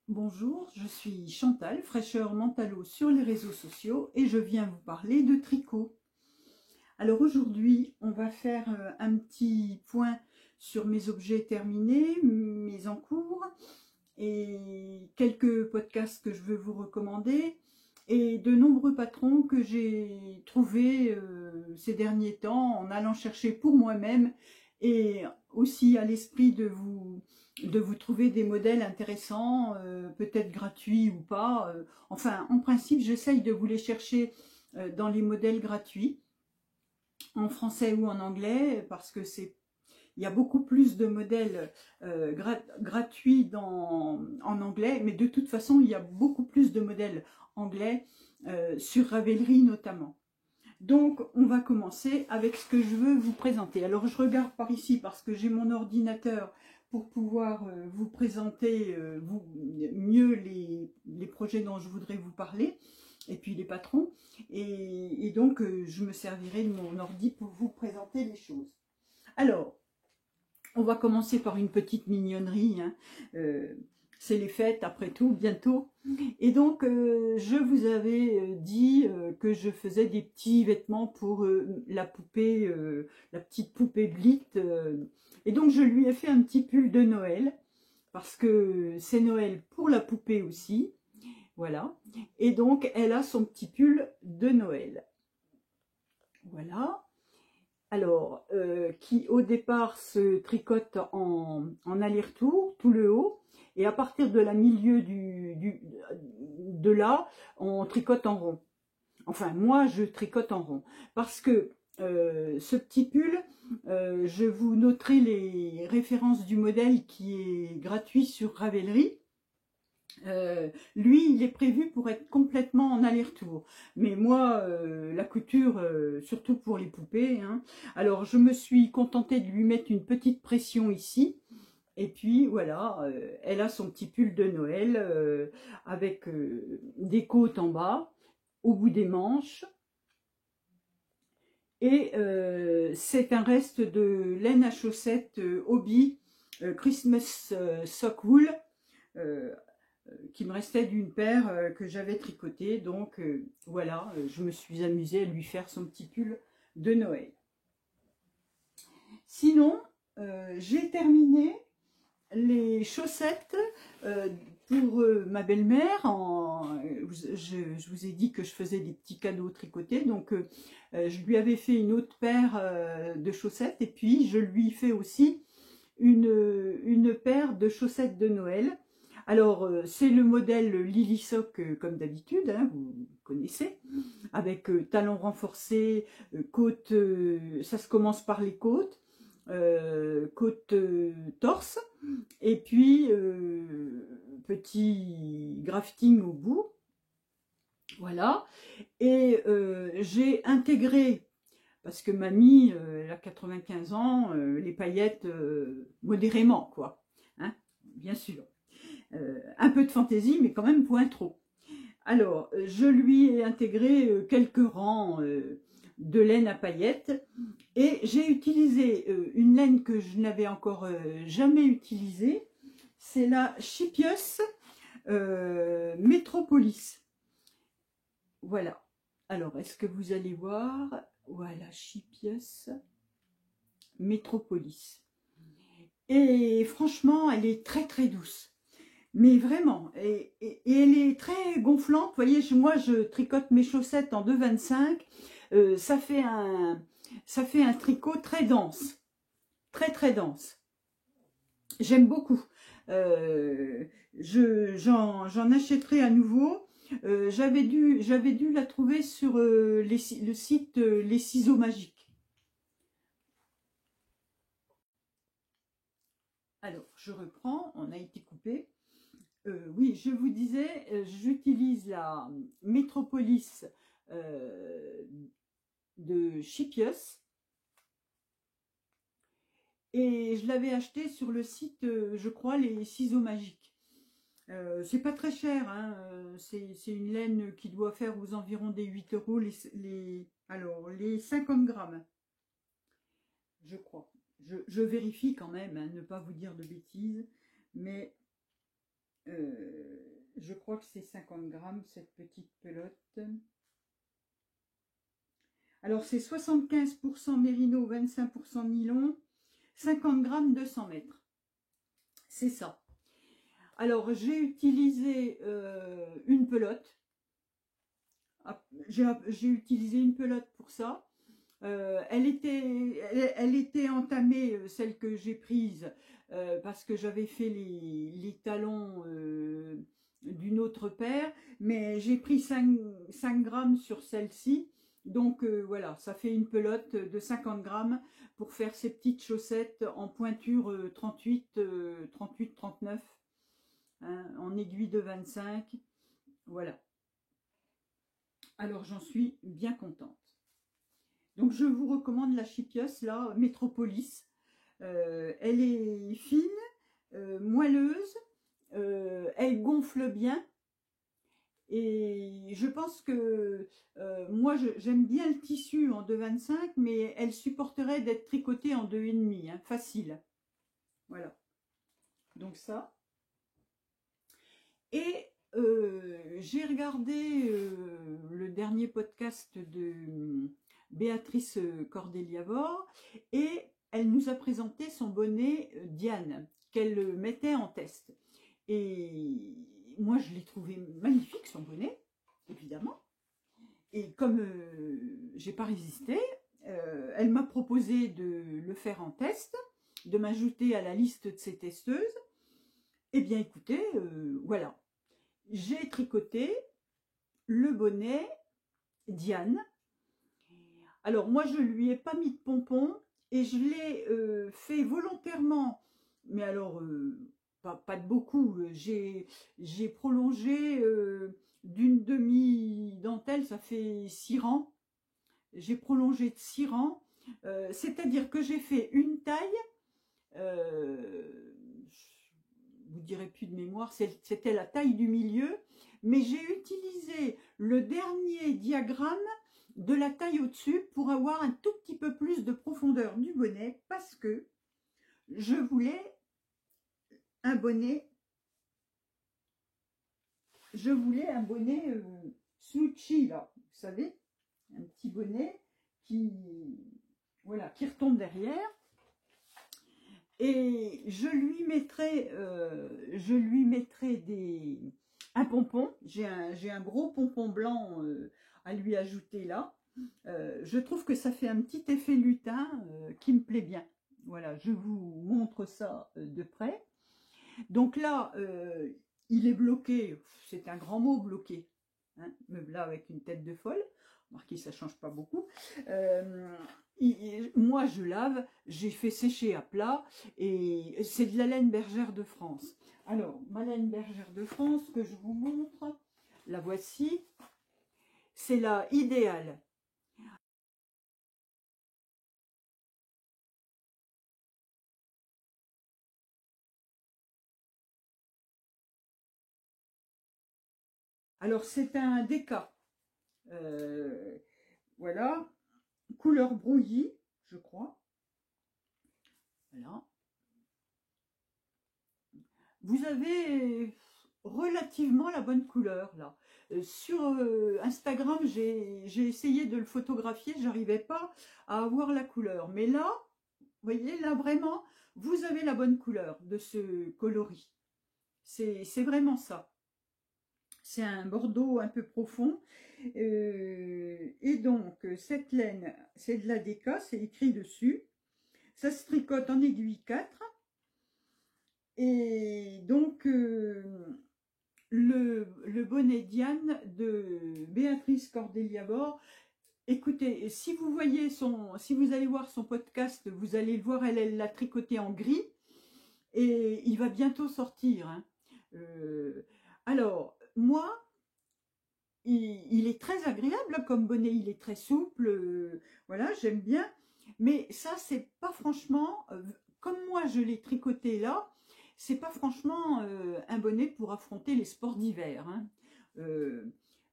Bonjour, je suis Chantal, fraîcheur mentalo sur les réseaux sociaux et je viens vous parler de tricot. Alors aujourd'hui, on va faire un petit point sur mes objets terminés, mes en cours et quelques podcasts que je veux vous recommander et de nombreux patrons que j'ai trouvés ces derniers temps en allant chercher pour moi-même et aussi à l'esprit de vous trouver des modèles intéressants, peut-être gratuits ou pas. Enfin, en principe, j'essaye de vous les chercher dans les modèles gratuits, en français ou en anglais, parce que il y a beaucoup plus de modèles gratuits en anglais, mais de toute façon, il y a beaucoup plus de modèles anglais sur Ravelry notamment. Donc, on va commencer avec ce que je veux vous présenter. Alors, je regarde par ici parce que j'ai mon ordinateur pour pouvoir vous présenter mieux les projets dont je voudrais vous parler, et puis les patrons. Et donc, je me servirai de mon ordi pour vous présenter les choses. Alors, on va commencer par une petite mignonnerie, hein. C'est les fêtes après tout, bientôt. Et donc, je vous avais dit que je faisais des petits vêtements pour la poupée, la petite poupée Blit. Et donc, je lui ai fait un petit pull de Noël, parce que c'est Noël pour la poupée aussi. Voilà. Et donc, elle a son petit pull de Noël. Voilà. Alors, qui au départ se tricote en aller-retour, tout le haut, et à partir de la milieu de là, on tricote en rond. Enfin, moi, je tricote en rond, parce que ce petit pull, je vous noterai les références du modèle qui est gratuit sur Ravelry. Lui, il est prévu pour être complètement en aller-retour. Mais moi, la couture, surtout pour les poupées, hein, alors je me suis contentée de lui mettre une petite pression ici. Et puis voilà, elle a son petit pull de Noël avec des côtes en bas, au bout des manches. Et c'est un reste de laine à chaussettes Hobby Christmas Sock Wool. Qui me restait d'une paire que j'avais tricotée. Donc voilà, je me suis amusée à lui faire son petit pull de Noël. Sinon, j'ai terminé les chaussettes pour ma belle-mère. Je vous ai dit que je faisais des petits cadeaux tricotés. Donc je lui avais fait une autre paire de chaussettes. Et puis je lui fais aussi une paire de chaussettes de Noël. Alors, c'est le modèle Lily Sock comme d'habitude, hein, vous connaissez, avec talons renforcés, côte, ça se commence par les côtes, côte torse, et puis petit grafting au bout. Voilà. Et j'ai intégré, parce que mamie, elle a 95 ans, les paillettes modérément, quoi. Hein, bien sûr. Un peu de fantaisie, mais quand même point trop. Alors, je lui ai intégré quelques rangs de laine à paillettes et j'ai utilisé une laine que je n'avais encore jamais utilisée. C'est la Chipius Metropolis. Voilà. Alors, est-ce que vous allez voir? Voilà, Chipius Metropolis. Et franchement, elle est très très douce. Mais vraiment, et elle est très gonflante. Vous voyez, moi je tricote mes chaussettes en 2,25. Ça fait un tricot très dense, très très dense. J'aime beaucoup. J'en achèterai à nouveau. J'avais dû la trouver sur le site Les Ciseaux Magiques. Alors, je reprends, on a été coupé. Oui, je vous disais, j'utilise la Metropolis de Chipius et je l'avais acheté sur le site, je crois, les ciseaux magiques. C'est pas très cher, hein, c'est une laine qui doit faire aux environs des 8 euros alors, les 50 grammes, je crois. Je vérifie quand même, hein, ne pas vous dire de bêtises, mais Je crois que c'est 50 grammes cette petite pelote. Alors c'est 75% mérino, 25% nylon, 50 grammes 200 mètres. C'est ça. Alors j'ai utilisé une pelote. J'ai utilisé une pelote pour ça. Elle était entamée, celle que j'ai prise, parce que j'avais fait les talons d'une autre paire, mais j'ai pris 5 grammes sur celle-ci. Donc voilà, ça fait une pelote de 50 grammes pour faire ces petites chaussettes en pointure 38-39, hein, en aiguille de 25. Voilà. Alors j'en suis bien contente. Donc je vous recommande la Chipios, là, Metropolis. Elle est fine, moelleuse, elle gonfle bien. Et je pense que moi j'aime bien le tissu en 2,25, mais elle supporterait d'être tricotée en 2,5, hein, facile. Voilà. Donc ça. Et j'ai regardé le dernier podcast de Béatrice Cordeliavor et elle nous a présenté son bonnet Diane qu'elle mettait en test. Et moi, je l'ai trouvé magnifique, son bonnet, évidemment. Et comme j'ai pas résisté, elle m'a proposé de le faire en test, de m'ajouter à la liste de ses testeuses. Eh bien, écoutez, voilà. J'ai tricoté le bonnet Diane. Alors, moi, je lui ai pas mis de pompons et je l'ai fait volontairement. Mais alors... pas de beaucoup, j'ai prolongé d'une demi-dentelle, ça fait 6 rangs, j'ai prolongé de 6 rangs, c'est-à-dire que j'ai fait une taille, vous direz plus de mémoire, c'était la taille du milieu, mais j'ai utilisé le dernier diagramme de la taille au-dessus pour avoir un tout petit peu plus de profondeur du bonnet, parce que je voulais un bonnet, Slucci, là, vous savez, un petit bonnet qui, voilà, qui retombe derrière. Et je lui mettrai un pompon. J'ai un gros pompon blanc à lui ajouter là. Je trouve que ça fait un petit effet lutin qui me plaît bien. Voilà, je vous montre ça de près. Donc là, il est bloqué, c'est un grand mot bloqué, hein, me voilà avec une tête de folle, remarquez ça ne change pas beaucoup. Moi je lave, j'ai fait sécher à plat et c'est de la laine bergère de France. Alors ma laine bergère de France que je vous montre, la voici, c'est la idéale. Alors c'est un déca, voilà, couleur brouillie, je crois. Voilà. Vous avez relativement la bonne couleur là. Sur Instagram, j'ai essayé de le photographier, j'arrivais pas à avoir la couleur. Mais là, vous voyez, là vraiment, vous avez la bonne couleur de ce coloris. C'est vraiment ça. C'est un bordeaux un peu profond. Et donc, cette laine, c'est de la déca, c'est écrit dessus. Ça se tricote en aiguille 4. Et donc, le bonnet Diane de Béatrice Cordeliavor, écoutez, si vous allez voir son podcast, vous allez le voir, elle l'a tricoté en gris. Et il va bientôt sortir. Hein. Alors, moi, il est très agréable comme bonnet, il est très souple, voilà, j'aime bien. Mais ça, c'est pas franchement, comme moi je l'ai tricoté là, c'est pas franchement un bonnet pour affronter les sports d'hiver. Hein.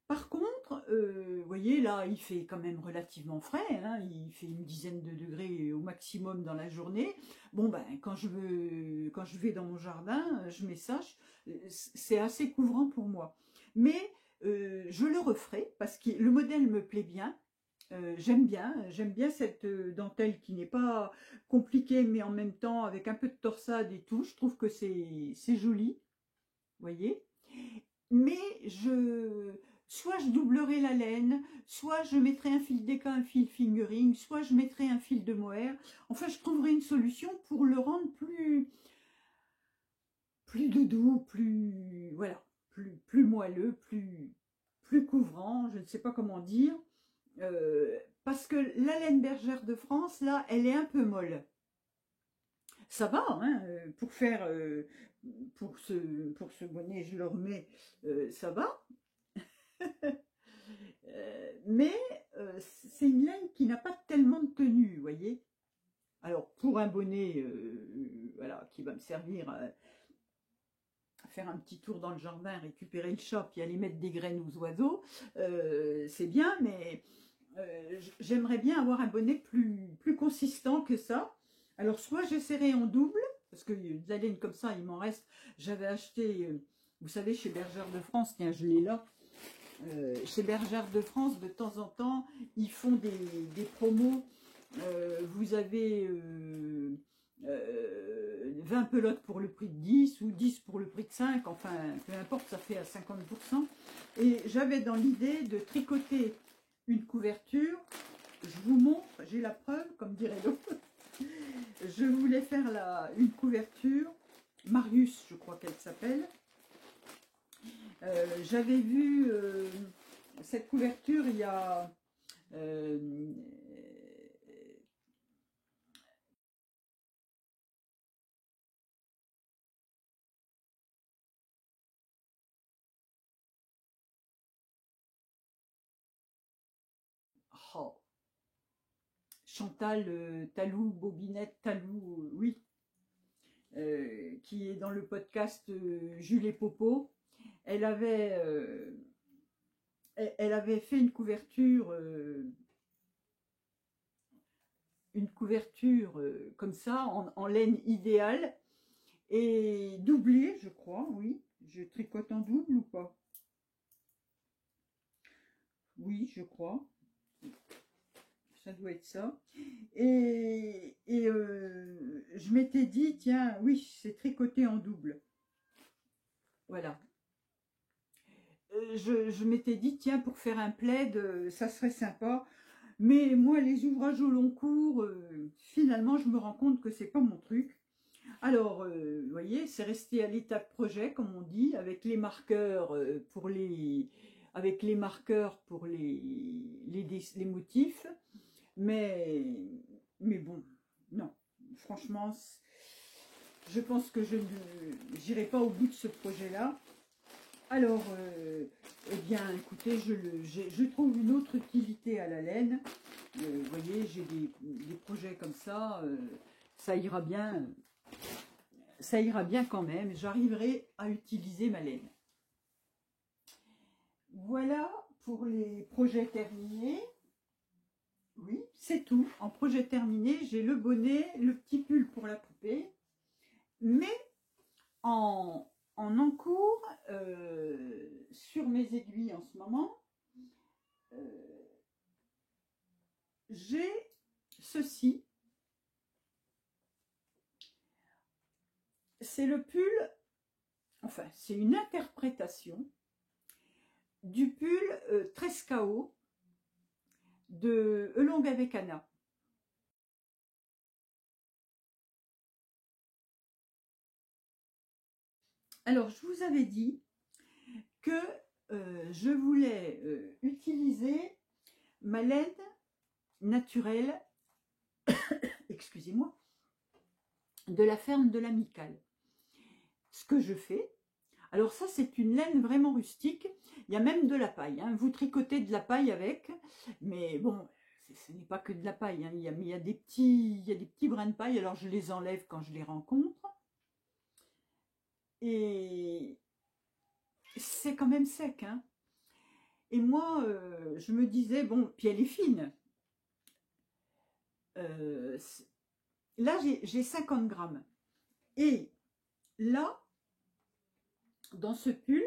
Par contre, vous voyez, là, il fait quand même relativement frais, hein, il fait une dizaine de degrés au maximum dans la journée. Bon, ben, quand je vais dans mon jardin, je mets ça, c'est assez couvrant pour moi. Mais je le referai parce que le modèle me plaît bien. J'aime bien cette dentelle qui n'est pas compliquée, mais en même temps avec un peu de torsade et tout. Je trouve que c'est joli, vous voyez. Mais soit je doublerai la laine, soit je mettrai un fil d'éca, un fil fingering, soit je mettrai un fil de mohair. Enfin, je trouverai une solution pour le rendre plus doudou, voilà, plus moelleux, plus couvrant, je ne sais pas comment dire. Parce que la laine bergère de France, là, elle est un peu molle. Ça va, hein, pour ce bonnet, je le remets, ça va. Mais c'est une laine qui n'a pas tellement de tenue, vous voyez. Alors, pour un bonnet, voilà, qui va me servir à faire un petit tour dans le jardin, récupérer le chat, puis aller mettre des graines aux oiseaux, c'est bien, mais j'aimerais bien avoir un bonnet plus consistant que ça. Alors, soit j'essaierai en double, parce que de la laine comme ça, il m'en reste. J'avais acheté, vous savez, chez Bergère de France, tiens, je l'ai là. Chez Bergère de France, de temps en temps, ils font des promos. Vous avez 20 pelotes pour le prix de 10 ou 10 pour le prix de 5, enfin, peu importe, ça fait à 50%. Et j'avais dans l'idée de tricoter une couverture. Je vous montre, j'ai la preuve, comme dirait l'autre. Je voulais faire une couverture, Marius, je crois qu'elle s'appelle. J'avais vu cette couverture il y a oh, Chantal Talou, Bobinette Talou, oui, qui est dans le podcast Jules et Popo. Elle avait fait une couverture comme ça, en laine idéale, et doublée, je crois, oui. Je tricote en double ou pas? Oui, je crois. Ça doit être ça. Et je m'étais dit, tiens, oui, c'est tricoté en double. Voilà. Je m'étais dit, tiens, pour faire un plaid, ça serait sympa. Mais moi, les ouvrages au long cours, finalement, je me rends compte que c'est pas mon truc. Alors, vous voyez, c'est resté à l'état de projet, comme on dit, avec les marqueurs pour les motifs. Mais bon, non. Franchement, je pense que je n'irai pas au bout de ce projet-là. Alors, eh bien, écoutez, je trouve une autre utilité à la laine. Vous voyez, j'ai des projets comme ça, ça ira bien quand même. J'arriverai à utiliser ma laine. Voilà pour les projets terminés. Oui, c'est tout. En projet terminé, j'ai le bonnet, le petit pull pour la poupée. Mais en encours, sur mes aiguilles en ce moment, j'ai ceci. C'est le pull, enfin, c'est une interprétation du pull Trescao de Elong avec Anna. Alors, je vous avais dit que je voulais utiliser ma laine naturelle, excusez-moi, de la ferme de l'Amicale. Ce que je fais, alors ça c'est une laine vraiment rustique, il y a même de la paille, hein. Vous tricotez de la paille avec, mais bon, ce n'est pas que de la paille, hein. Il y a des petits brins de paille, alors je les enlève quand je les rencontre. Et c'est quand même sec, hein. Et moi, je me disais, bon, puis elle est fine. Là, j'ai 50 grammes. Et là, dans ce pull,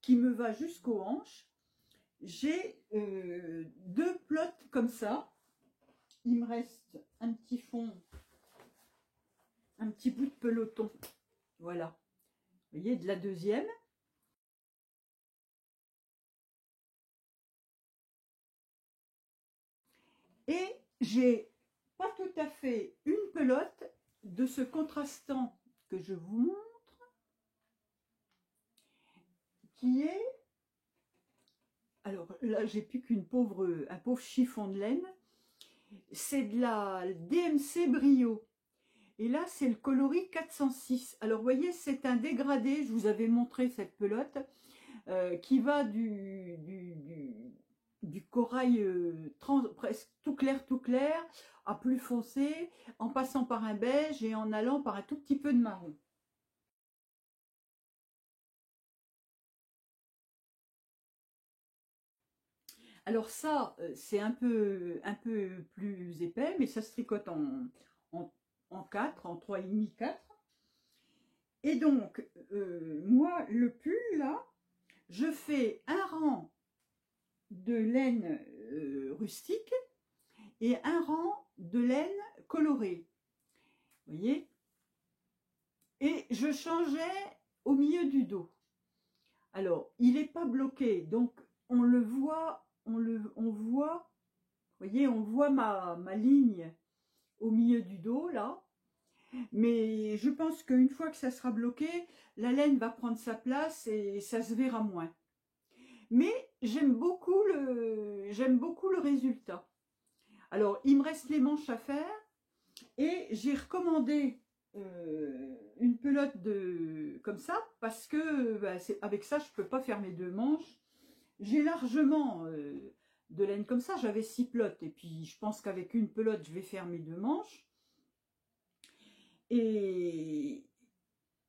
qui me va jusqu'aux hanches, j'ai 2 plots comme ça. Il me reste un petit fond, un petit bout de peloton. Voilà. Vous voyez, de la deuxième. Et j'ai pas tout à fait une pelote de ce contrastant que je vous montre, qui est, alors là j'ai plus un pauvre chiffon de laine, c'est de la DMC Brio. Et là c'est le coloris 406. Alors vous voyez, c'est un dégradé, je vous avais montré cette pelote, qui va du corail presque tout clair, à plus foncé, en passant par un beige et en allant par un tout petit peu de marron. Alors ça, c'est un peu plus épais, mais ça se tricote en 4, en 3,5, 4. Et donc, moi, le pull, là, je fais un rang de laine rustique et un rang de laine colorée. Vous voyez? Et je changeais au milieu du dos. Alors, il n'est pas bloqué, donc on le voit, on voit, vous voyez, on voit ma ligne au milieu du dos, là. Mais je pense qu'une fois que ça sera bloqué, la laine va prendre sa place et ça se verra moins. Mais j'aime beaucoup le résultat. Alors, il me reste les manches à faire et j'ai recommandé une pelote comme ça parce que bah, avec ça, je ne peux pas faire mes 2 manches. J'ai largement de laine comme ça, j'avais 6 pelotes et puis je pense qu'avec une pelote, je vais faire mes 2 manches. Et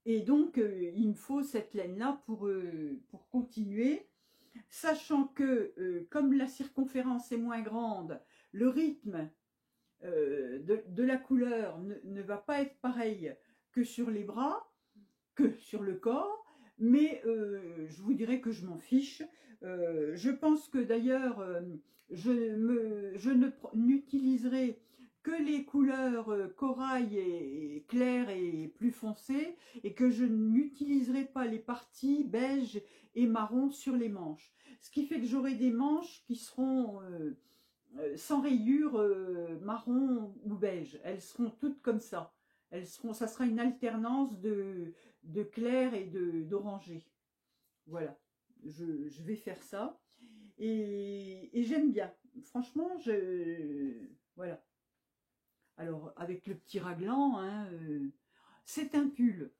donc, il me faut cette laine-là pour continuer. Sachant que, comme la circonférence est moins grande, le rythme de la couleur ne va pas être pareil que sur les bras, que sur le corps, mais je vous dirais que je m'en fiche. Je pense que d'ailleurs, je n'utiliserai que les couleurs corail et clair et plus foncé, et que je n'utiliserai pas les parties beige et marron sur les manches. Ce qui fait que j'aurai des manches qui seront sans rayures marron ou beige. Elles seront toutes comme ça. Ça sera une alternance de clair et d'orangé. Voilà, je vais faire ça. Et j'aime bien. Franchement, voilà. Alors, avec le petit raglan, hein, c'est un pull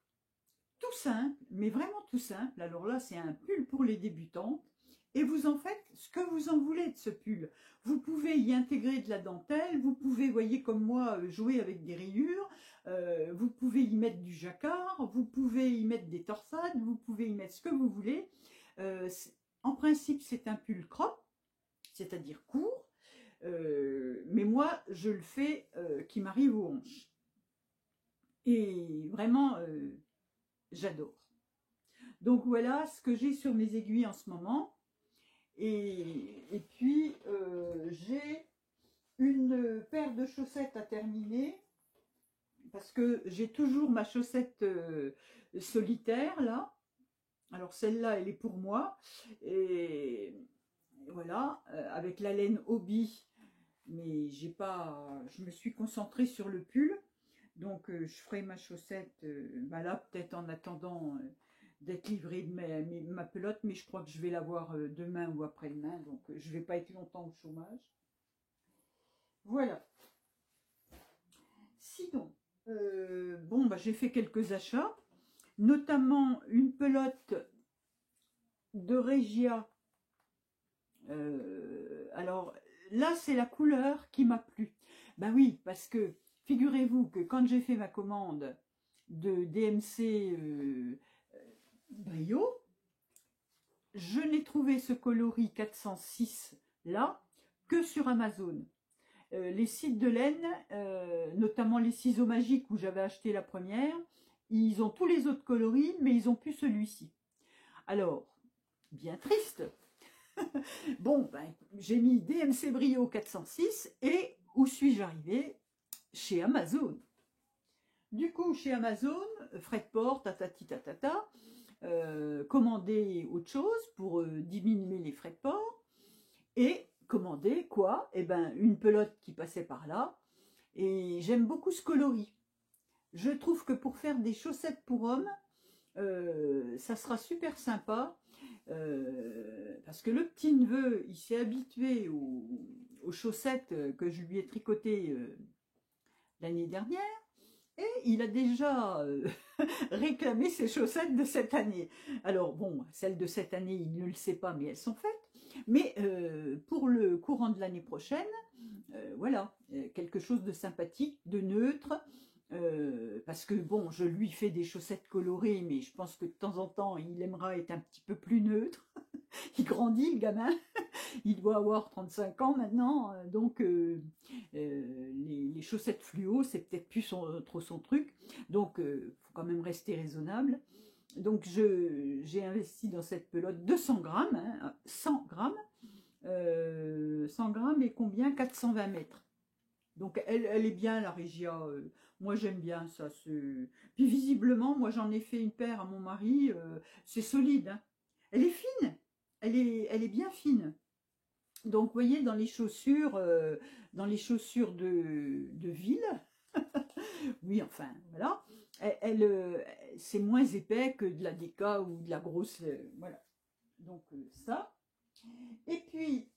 tout simple, mais vraiment tout simple. Alors là, c'est un pull pour les débutantes. Et vous en faites ce que vous en voulez de ce pull. Vous pouvez y intégrer de la dentelle, vous pouvez, voyez comme moi, jouer avec des rayures, vous pouvez y mettre du jacquard, vous pouvez y mettre des torsades, vous pouvez y mettre ce que vous voulez. En principe, c'est un pull crop, c'est-à-dire court, mais moi, je le fais qui m'arrive aux hanches. Et vraiment, j'adore. Donc voilà ce que j'ai sur mes aiguilles en ce moment. Et puis, j'ai une paire de chaussettes à terminer. Parce que j'ai toujours ma chaussette solitaire, là. Alors celle-là, elle est pour moi. Et voilà, avec la laine hobby. Mais je me suis concentrée sur le pull. Donc je ferai ma chaussette, bah là, peut-être en attendant d'être livrée de ma pelote, mais je crois que je vais l'avoir demain ou après-demain, donc je ne vais pas être longtemps au chômage. Voilà. Sinon, bon, bah, j'ai fait quelques achats, notamment une pelote de Regia. Alors là, c'est la couleur qui m'a plu. Ben oui, parce que figurez-vous que quand j'ai fait ma commande de DMC Brio, je n'ai trouvé ce coloris 406 là que sur Amazon. Les sites de laine, notamment les ciseaux magiques où j'avais acheté la première, ils ont tous les autres coloris, mais ils n'ont plus celui-ci. Alors, bien triste. Bon, ben, j'ai mis DMC Brio 406 et où suis-je arrivée? Chez Amazon. Du coup, chez Amazon, frais de port, tatati tatata, commander autre chose pour diminuer les frais de port et commander quoi? Eh ben, une pelote qui passait par là et j'aime beaucoup ce coloris. Je trouve que pour faire des chaussettes pour hommes, ça sera super sympa parce que le petit neveu, il s'est habitué aux chaussettes que je lui ai tricotées l'année dernière et il a déjà réclamé ses chaussettes de cette année. Alors bon, celles de cette année, il ne le sait pas, mais elles sont faites. Mais pour le courant de l'année prochaine, voilà, quelque chose de sympathique, de neutre. Parce que bon, je lui fais des chaussettes colorées, mais je pense que de temps en temps, il aimera être un petit peu plus neutre. Il grandit, le gamin. Il doit avoir 35 ans maintenant, donc les chaussettes fluo, c'est peut-être plus trop son truc. Donc, il faut quand même rester raisonnable. Donc, j'ai investi dans cette pelote 200 grammes, hein, 100 grammes. 100 grammes et combien? 420 mètres. Donc elle est bien la Regia, moi j'aime bien ça. Puis visiblement, moi j'en ai fait une paire à mon mari, c'est solide. Hein. Elle est fine, elle est bien fine. Donc vous voyez dans les chaussures de ville, oui enfin voilà, c'est moins épais que de la Déca ou de la grosse, voilà. Donc ça. Et puis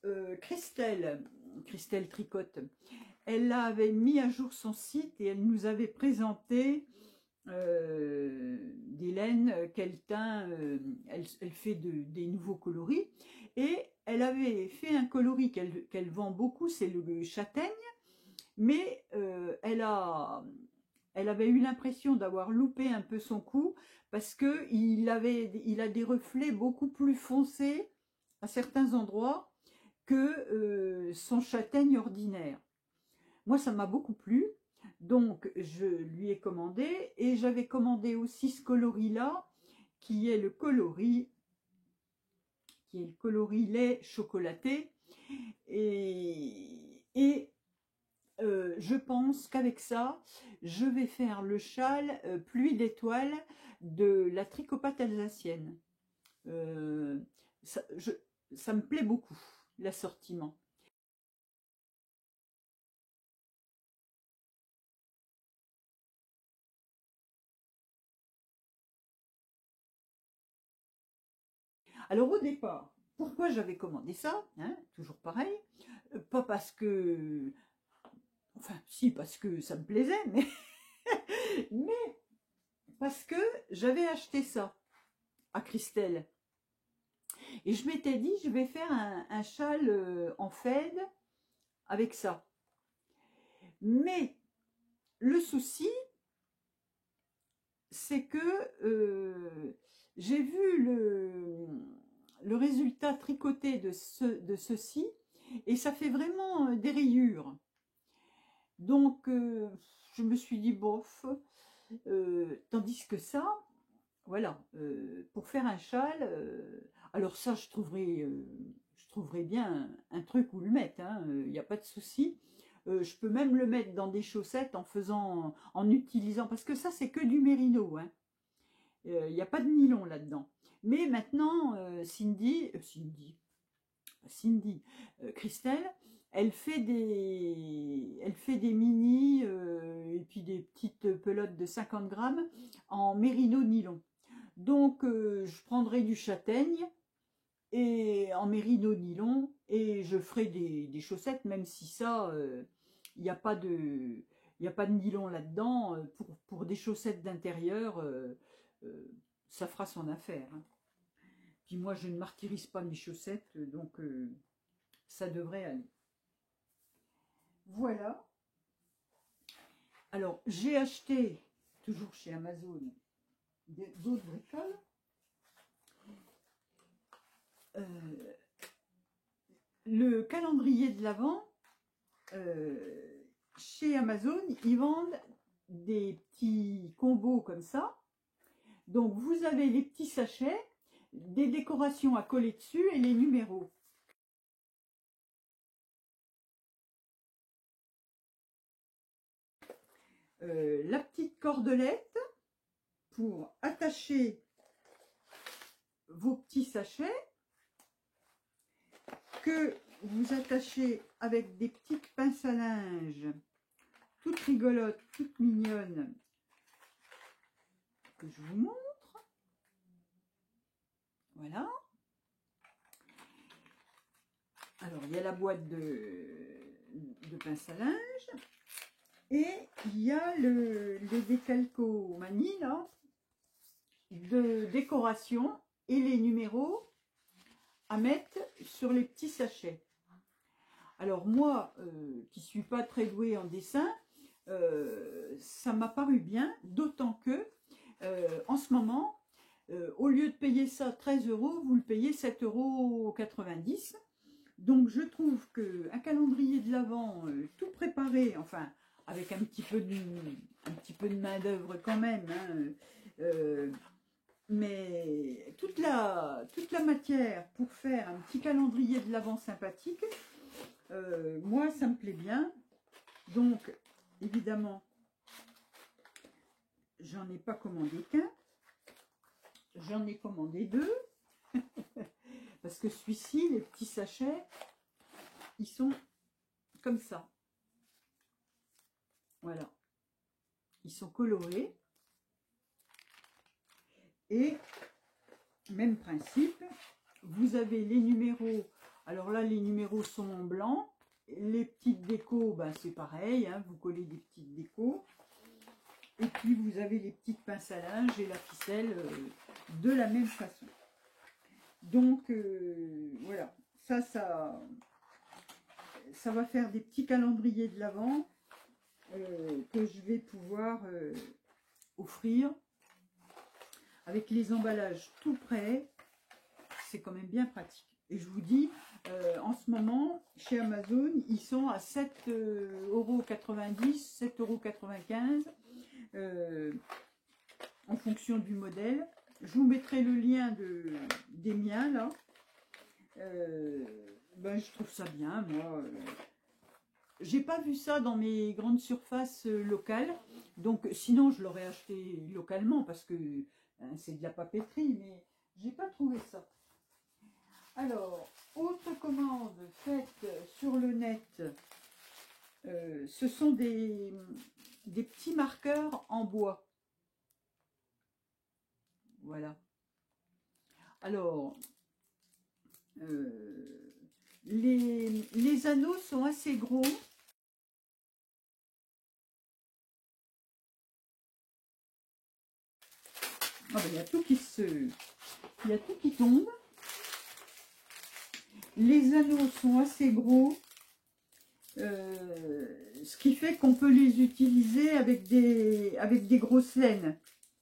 Christelle Tricotte. Elle avait mis à jour son site et elle nous avait présenté des laines qu'elle teint, elle fait des nouveaux coloris. Et elle avait fait un coloris qu'elle vend beaucoup, c'est le châtaigne, mais elle avait eu l'impression d'avoir loupé un peu son coup parce qu'il a des reflets beaucoup plus foncés à certains endroits que son châtaigne ordinaire. Moi, ça m'a beaucoup plu, donc je lui ai commandé, et j'avais commandé aussi ce coloris-là, qui est le coloris lait chocolaté, et je pense qu'avec ça, je vais faire le châle pluie d'étoiles de la tricopate alsacienne. Ça me plaît beaucoup, l'assortiment. Alors au départ, pourquoi j'avais commandé ça, hein, toujours pareil, pas parce que, enfin si parce que ça me plaisait, mais parce que j'avais acheté ça à Christelle. Et je m'étais dit, je vais faire un châle en fed avec ça. Mais le souci, c'est que j'ai vu le résultat tricoté de ceci et ça fait vraiment des rayures. Donc, je me suis dit, bof, tandis que ça, voilà, pour faire un châle, alors ça, je trouverais bien un truc où le mettre, il n'y a pas de souci. Je peux même le mettre dans des chaussettes en utilisant, parce que ça, c'est que du mérino, hein. Il n'y a pas de nylon là-dedans. Mais maintenant, Christelle, elle fait des mini et puis des petites pelotes de 50 grammes en mérino nylon. Donc, je prendrai du châtaigne et en mérino nylon et je ferai des chaussettes, même si ça, il n'y a pas de nylon là-dedans. Pour des chaussettes d'intérieur, ça fera son affaire. Hein. Puis moi, je ne martyrise pas mes chaussettes, donc ça devrait aller. Voilà. Alors, j'ai acheté, toujours chez Amazon, d'autres bricoles. le calendrier de l'Avent, chez Amazon, ils vendent des petits combos comme ça. Donc vous avez les petits sachets, des décorations à coller dessus et les numéros. La petite cordelette pour attacher vos petits sachets que vous attachez avec des petites pinces à linge toutes rigolotes, toutes mignonnes que je vous montre. Voilà. Alors il y a la boîte de pinces à linge et il y a les décalcomanies là de décoration et les numéros à mettre sur les petits sachets. Alors moi, qui suis pas très douée en dessin, ça m'a paru bien, d'autant que en ce moment, au lieu de payer ça 13 €, vous le payez 7,90 €. Donc je trouve qu'un calendrier de l'Avent tout préparé, enfin avec un petit peu de main d'œuvre quand même, hein, mais toute la matière pour faire un petit calendrier de l'Avent sympathique, moi ça me plaît bien. Donc évidemment j'en ai pas commandé qu'un, j'en ai commandé deux parce que celui-ci, les petits sachets, ils sont comme ça, voilà, ils sont colorés. Et même principe, vous avez les numéros. Alors là, les numéros sont en blanc. Les petites décos, ben, c'est pareil, hein, vous collez des petites décos. Et puis vous avez les petites pinces à linge et la ficelle de la même façon. Donc voilà, ça va faire des petits calendriers de l'Avent que je vais pouvoir offrir. Avec les emballages tout prêts, c'est quand même bien pratique. Et je vous dis, en ce moment, chez Amazon, ils sont à 7,90 €, 7,95 € en fonction du modèle. Je vous mettrai le lien des miens, là. Ben, je trouve ça bien, moi. J'ai pas vu ça dans mes grandes surfaces locales. Donc, sinon, je l'aurais acheté localement parce que c'est de la papeterie, mais j'ai pas trouvé ça. Alors, autre commande faite sur le net, ce sont des petits marqueurs en bois. Voilà. Alors, les anneaux sont assez gros. Ah ben, il y a tout qui tombe. Les anneaux sont assez gros, ce qui fait qu'on peut les utiliser avec des grosses laines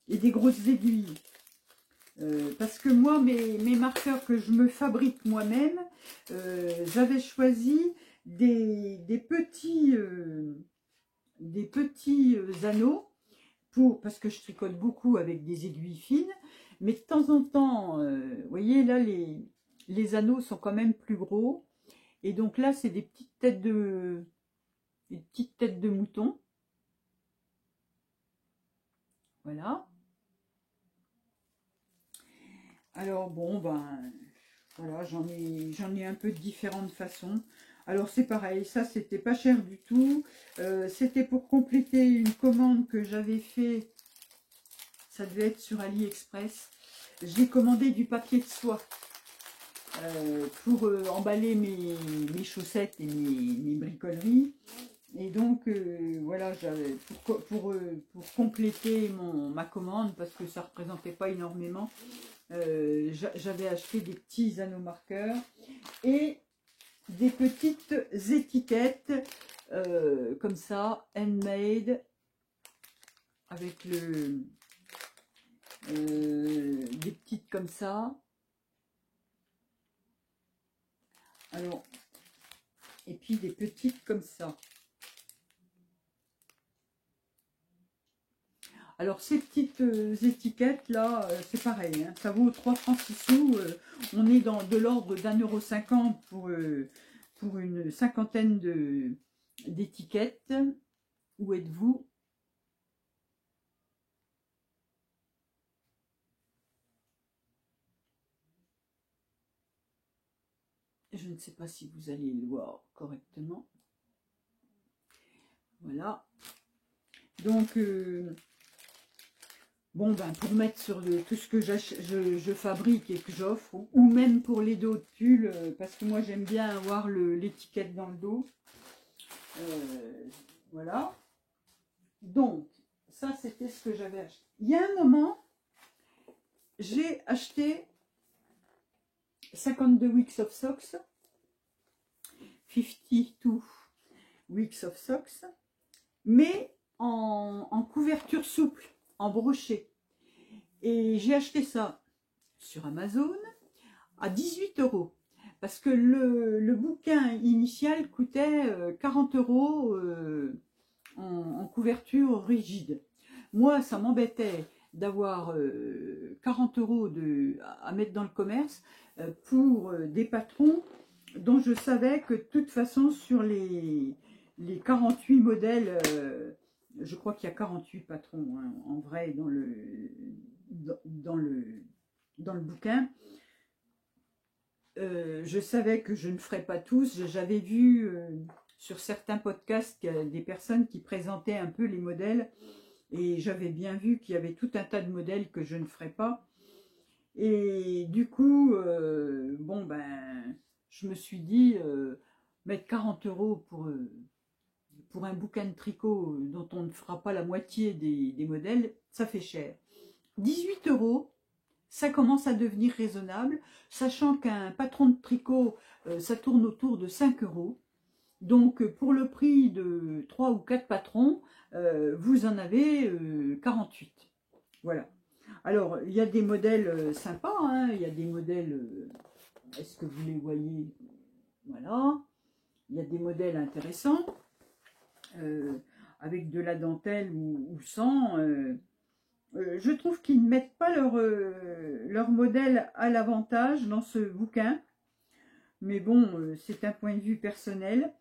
et des grosses aiguilles. Parce que moi, mes marqueurs que je me fabrique moi-même, j'avais choisi des petits anneaux, parce que je tricote beaucoup avec des aiguilles fines, mais de temps en temps, vous voyez là, les anneaux sont quand même plus gros, et donc là c'est des petites têtes de mouton. Voilà. Alors bon, ben voilà, j'en ai un peu de différentes façons. Alors c'est pareil, ça c'était pas cher du tout. C'était pour compléter une commande que j'avais fait. Ça devait être sur AliExpress. J'ai commandé du papier de soie pour emballer mes chaussettes et mes bricoleries. Et donc voilà, pour compléter ma commande, parce que ça ne représentait pas énormément, j'avais acheté des petits anneaux marqueurs et des petites étiquettes comme ça, handmade, avec des petites comme ça. Alors, et puis des petites comme ça. Alors, ces petites étiquettes là, c'est pareil, hein, ça vaut 3 francs 6 sous. On est dans de l'ordre d'1,50 € pour une cinquantaine d'étiquettes. Où êtes-vous? Je ne sais pas si vous allez le voir correctement. Voilà. Donc, bon, ben, pour mettre sur tout ce que je fabrique et que j'offre, ou même pour les dos de pull, parce que moi j'aime bien avoir l'étiquette dans le dos. Voilà. Donc, ça c'était ce que j'avais acheté. Il y a un moment, j'ai acheté 52 weeks of socks, 52 weeks of socks, mais en couverture souple, en brochet. Et j'ai acheté ça sur Amazon à 18 €. Parce que le bouquin initial coûtait 40 € en couverture rigide. Moi, ça m'embêtait d'avoir 40 € à mettre dans le commerce pour des patrons dont je savais que de toute façon sur les 48 modèles, je crois qu'il y a 48 patrons hein, en vrai dans le bouquin. Je savais que je ne ferais pas tous. J'avais vu sur certains podcasts des personnes qui présentaient un peu les modèles et j'avais bien vu qu'il y avait tout un tas de modèles que je ne ferais pas. Et du coup, bon ben, je me suis dit, mettre 40 € pour un bouquin de tricot dont on ne fera pas la moitié des modèles, ça fait cher. 18 €, ça commence à devenir raisonnable, sachant qu'un patron de tricot, ça tourne autour de 5 €. Donc, pour le prix de 3 ou 4 patrons, vous en avez 48. Voilà. Alors, il y a des modèles sympas, hein, il y a des modèles, est-ce que vous les voyez? Voilà. Il y a des modèles intéressants, avec de la dentelle ou sans. Je trouve qu'ils ne mettent pas leur modèle à l'avantage dans ce bouquin. Mais bon, c'est un point de vue personnel.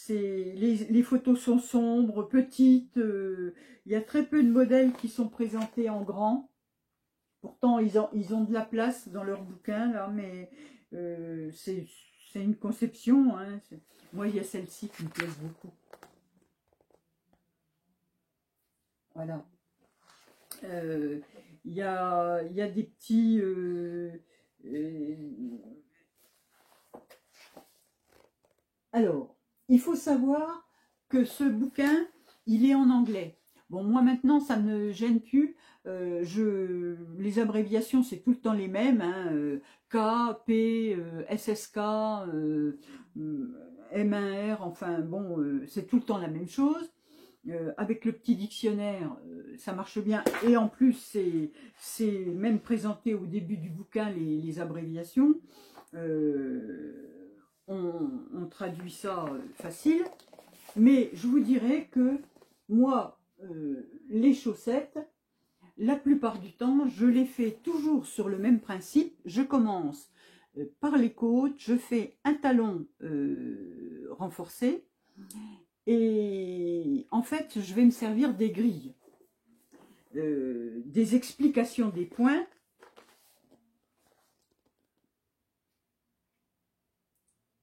Les photos sont sombres, petites. Il y a très peu de modèles qui sont présentés en grand. Pourtant, ils ont de la place dans leur bouquin, là, mais c'est une conception. Hein. Moi, il y a celle-ci qui me plaise beaucoup. Voilà. Il y a des petits... Alors, il faut savoir que ce bouquin, il est en anglais. Bon, moi maintenant, ça ne me gêne plus. Les abréviations, c'est tout le temps les mêmes. Hein, K, P, SSK, M1R, enfin bon, c'est tout le temps la même chose. Avec le petit dictionnaire, ça marche bien. Et en plus, c'est même présenté au début du bouquin, les abréviations. On traduit ça facile. Mais je vous dirais que moi, les chaussettes, la plupart du temps, je les fais toujours sur le même principe. Je commence par les côtes, je fais un talon renforcé. Et en fait, je vais me servir des grilles, des explications des points.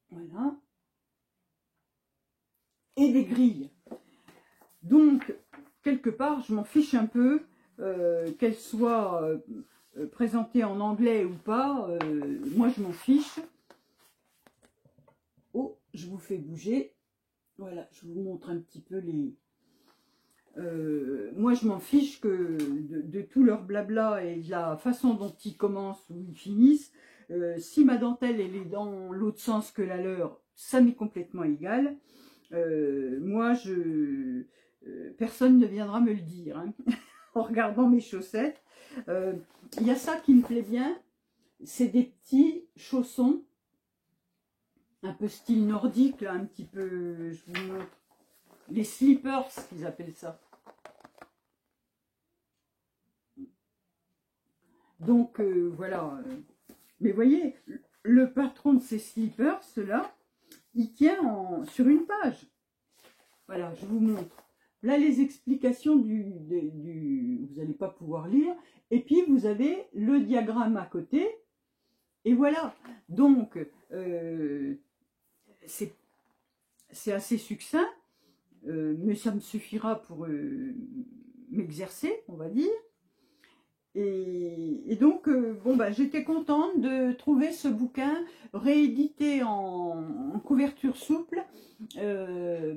Voilà. Et des grilles. Donc, quelque part, je m'en fiche un peu, qu'elles soient présentées en anglais ou pas. Moi, je m'en fiche. Oh, je vous fais bouger. Voilà, je vous montre un petit peu les... moi, je m'en fiche que de tout leur blabla et de la façon dont ils commencent ou ils finissent. Si ma dentelle elle est dans l'autre sens que la leur, ça m'est complètement égal. Moi, personne ne viendra me le dire hein, en regardant mes chaussettes. Il y a ça qui me plaît bien, c'est des petits chaussons. un peu style nordique, là, un petit peu, je vous montre, les slippers, qu'ils appellent ça. Donc, voilà. Mais voyez, le patron de ces slippers, là, il tient sur une page. Voilà, je vous montre. Là, les explications vous n'allez pas pouvoir lire. Et puis, vous avez le diagramme à côté. Et voilà. Donc, c'est assez succinct. Mais ça me suffira pour m'exercer, on va dire. Et donc, bon, bah, j'étais contente de trouver ce bouquin réédité en couverture souple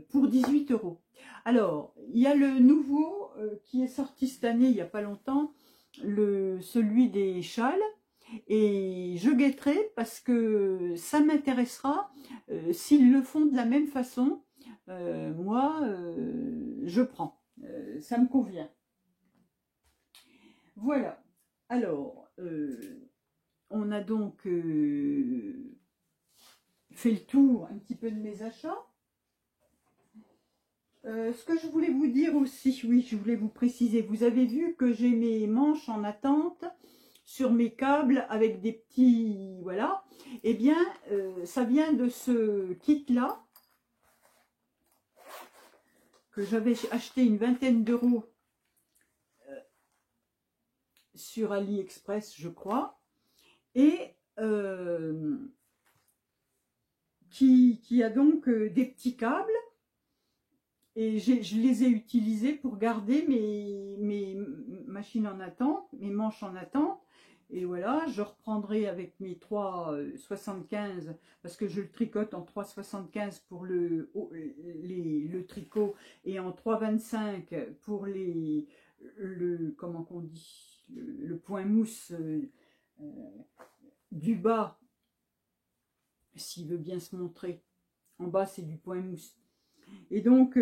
pour 18 €. Alors, il y a le nouveau qui est sorti cette année, il n'y a pas longtemps, celui des châles. Et je guetterai parce que ça m'intéressera s'ils le font de la même façon. Moi, je prends. Ça me convient. Voilà. Alors, on a donc fait le tour un petit peu de mes achats. Ce que je voulais vous dire aussi, oui, je voulais vous préciser, vous avez vu que j'ai mes manches en attente sur mes câbles avec des petits, voilà. Eh bien, ça vient de ce kit-là, que j'avais acheté une vingtaine d'euros sur AliExpress, je crois, et qui a donc des petits câbles. Et je les ai utilisés pour garder mes machines en attente, mes manches en attente. Et voilà, je reprendrai avec mes 3,75 parce que je le tricote en 3,75 pour le tricot et en 3,25 pour comment qu'on dit, le point mousse du bas, s'il veut bien se montrer. En bas, c'est du point mousse. Et donc,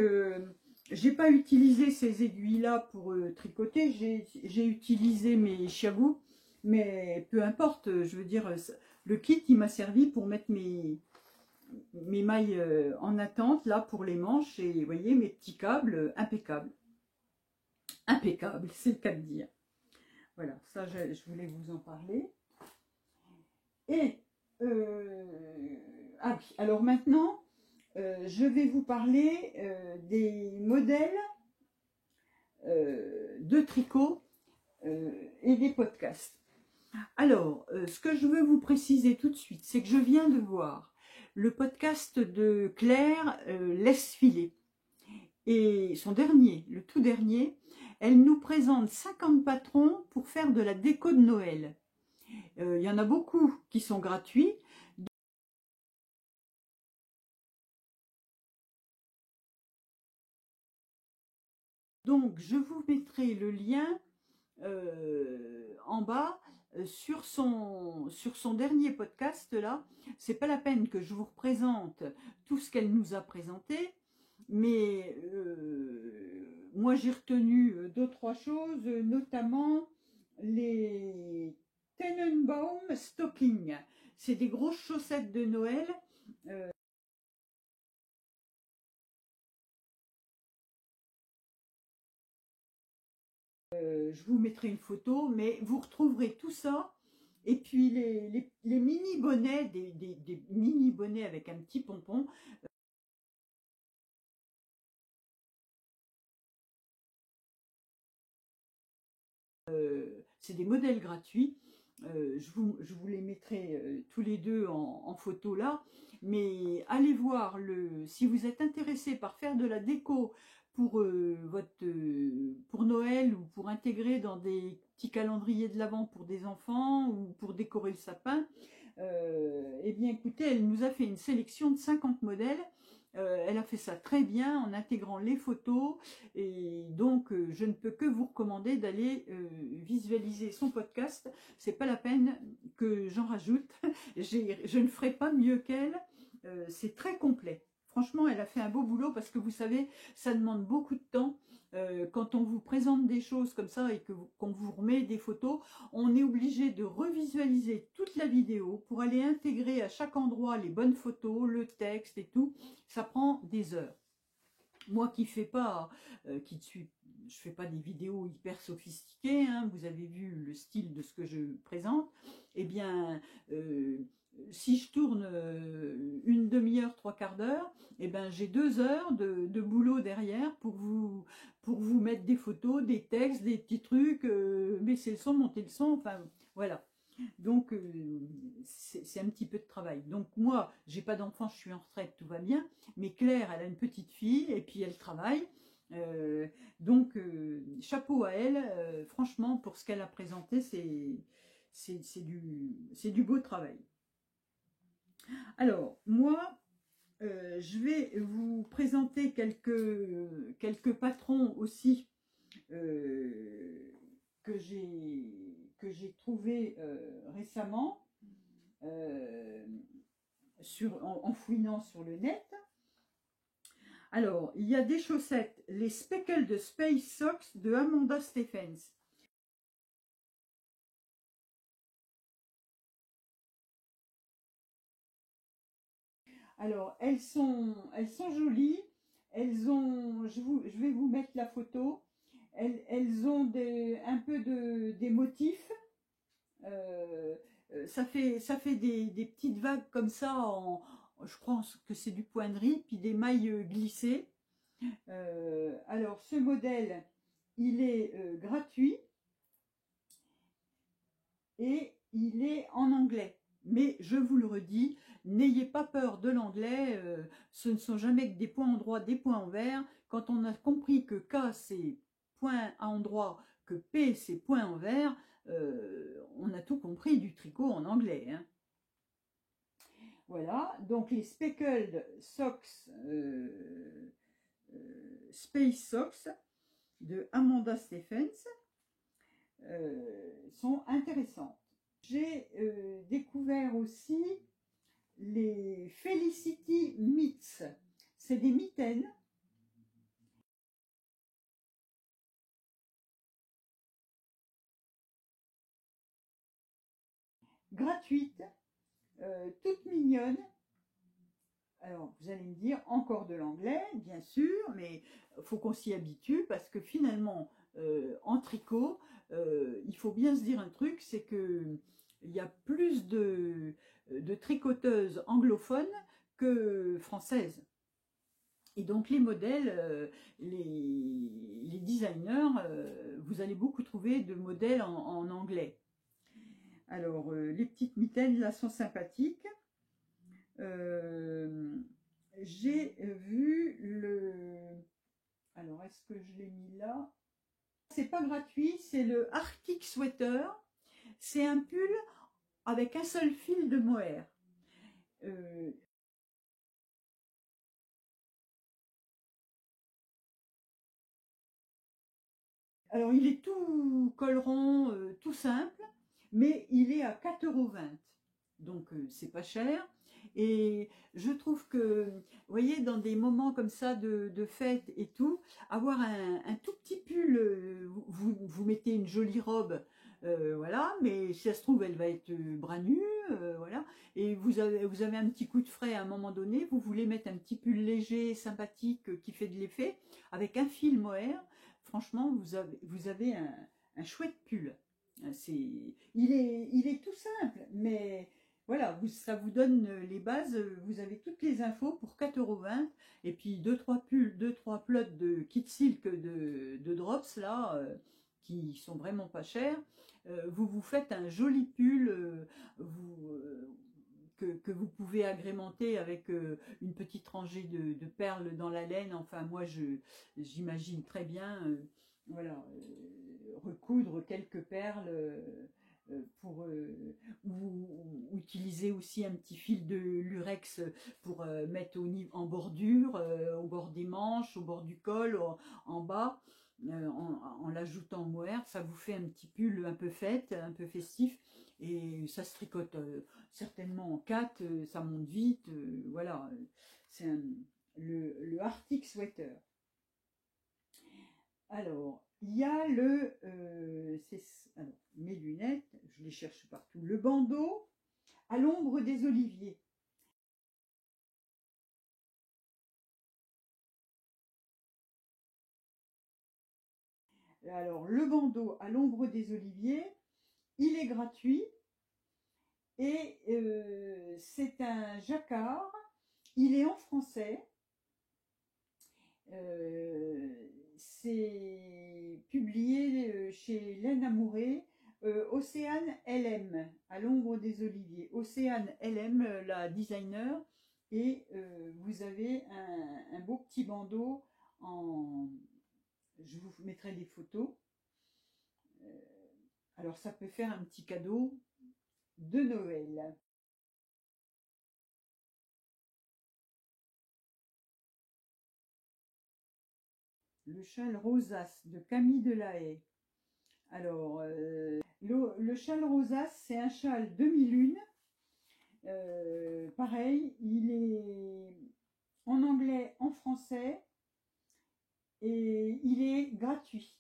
j'ai pas utilisé ces aiguilles-là pour tricoter, j'ai utilisé mes chiagoux, mais peu importe, je veux dire, le kit, il m'a servi pour mettre mes mailles en attente, là, pour les manches, et vous voyez, mes petits câbles, impeccables. Impeccable, c'est le cas de dire. Voilà, ça, je voulais vous en parler. Et, ah oui, alors maintenant, je vais vous parler des modèles de tricot et des podcasts. Alors, ce que je veux vous préciser tout de suite, c'est que je viens de voir le podcast de Claire Laisse filer. Et son dernier, le tout dernier, elle nous présente 50 patrons pour faire de la déco de Noël. Il y en a beaucoup qui sont gratuits. Donc, je vous mettrai le lien en bas sur son dernier podcast là. C'est pas la peine que je vous représente tout ce qu'elle nous a présenté, mais moi j'ai retenu 2-3 choses, notamment les Tenenbaum Stocking. C'est des grosses chaussettes de Noël. Je vous mettrai une photo, mais vous retrouverez tout ça. Et puis les mini bonnets, des mini bonnets avec un petit pompon. C'est des modèles gratuits. Je vous les mettrai tous les deux en photo là. Mais allez voir, si vous êtes intéressé par faire de la déco pour, pour Noël ou pour intégrer dans des petits calendriers de l'Avent pour des enfants ou pour décorer le sapin, eh bien écoutez, elle nous a fait une sélection de 50 modèles. Elle a fait ça très bien en intégrant les photos et donc je ne peux que vous recommander d'aller visualiser son podcast. C'est pas la peine que j'en rajoute. Je ne ferai pas mieux qu'elle. C'est très complet. franchement, elle a fait un beau boulot parce que vous savez, ça demande beaucoup de temps. Quand on vous présente des choses comme ça et qu'on vous remet des photos, on est obligé de revisualiser toute la vidéo pour aller intégrer à chaque endroit les bonnes photos, le texte et tout. Ça prend des heures. Moi qui fais pas, je fais pas des vidéos hyper sophistiquées, hein, vous avez vu le style de ce que je présente, eh bien, si je tourne une demi-heure, trois quarts d'heure, eh ben j'ai 2 heures de boulot derrière pour vous mettre des photos, des textes, des petits trucs, baisser le son, monter le son, enfin voilà. Donc, c'est un petit peu de travail. Donc, moi, j'ai pas d'enfant, je suis en retraite, tout va bien. Mais Claire, elle a une petite fille et puis elle travaille. Donc, chapeau à elle. Franchement, pour ce qu'elle a présenté, c'est du beau travail. Alors, moi, je vais vous présenter quelques patrons aussi que j'ai trouvé récemment en fouinant sur le net. Alors, il y a des chaussettes, les Speckled Space Socks de Amanda Stephens. Alors, elles sont jolies. Elles ont, je vais vous mettre la photo. Elles ont un peu des motifs. Ça fait des petites vagues comme ça, je pense que c'est du point de riz, puis des mailles glissées. Alors ce modèle, il est gratuit et il est en anglais. Mais je vous le redis, n'ayez pas peur de l'anglais, ce ne sont jamais que des points en droit, des points en vert. Quand on a compris que K c'est point à endroit, que P c'est point en vert, on a tout compris du tricot en anglais. Hein. Voilà, donc les Speckled Socks, Space Socks de Amanda Stephens sont intéressantes. J'ai découvert aussi les Felicity Mitts. C'est des mitaines. Gratuites, toutes mignonnes. Alors, vous allez me dire, encore de l'anglais, bien sûr, mais il faut qu'on s'y habitue parce que finalement, en tricot, il faut bien se dire un truc, c'est que il y a plus de tricoteuses anglophones que françaises. Et donc les modèles, les designers, vous allez beaucoup trouver de modèles en anglais. Alors, les petites mitaines là sont sympathiques. J'ai vu le... Alors, est-ce que je l'ai mis là? C'est pas gratuit, c'est le Arctic Sweater. C'est un pull avec un seul fil de mohair. Alors, il est tout col rond, tout simple, mais il est à 4,20 €. Donc, c'est pas cher. Et je trouve que, vous voyez, dans des moments comme ça de fête et tout, avoir un tout petit pull, vous mettez une jolie robe, voilà, mais si ça se trouve, elle va être bras nus, voilà. Et vous avez un petit coup de frais à un moment donné, vous voulez mettre un petit pull léger, sympathique, qui fait de l'effet, avec un fil mohair. Franchement, vous avez un chouette pull. Il est tout simple, mais voilà, ça vous donne les bases. Vous avez toutes les infos pour 4,20 € et puis 2-3 pulls, 2-3 plots de kit silk de drops là, qui sont vraiment pas chers. Vous vous faites un joli pull. Que vous pouvez agrémenter avec une petite rangée de perles dans la laine. Enfin, moi, j'imagine très bien, voilà, recoudre quelques perles pour ou utiliser aussi un petit fil de lurex pour mettre en bordure, au bord des manches, au bord du col, en bas. En l'ajoutant au mohair, ça vous fait un petit pull un peu fête, un peu festif, et ça se tricote certainement en 4, ça monte vite, voilà. le Arctic Sweater. Alors, il y a alors, mes lunettes, je les cherche partout, le bandeau à l'ombre des oliviers. Alors, le bandeau à l'ombre des oliviers, il est gratuit et c'est un jacquard, il est en français. C'est publié chez Laine Amouré, Océane LM, à l'ombre des oliviers. Océane LM, la designer, et vous avez un beau petit bandeau je vous mettrai des photos. Alors ça peut faire un petit cadeau de Noël. Le châle rosace de Camille Delahaye. Alors, le châle rosace, c'est un châle demi-lune. Pareil, il est en anglais, en français, et il est gratuit.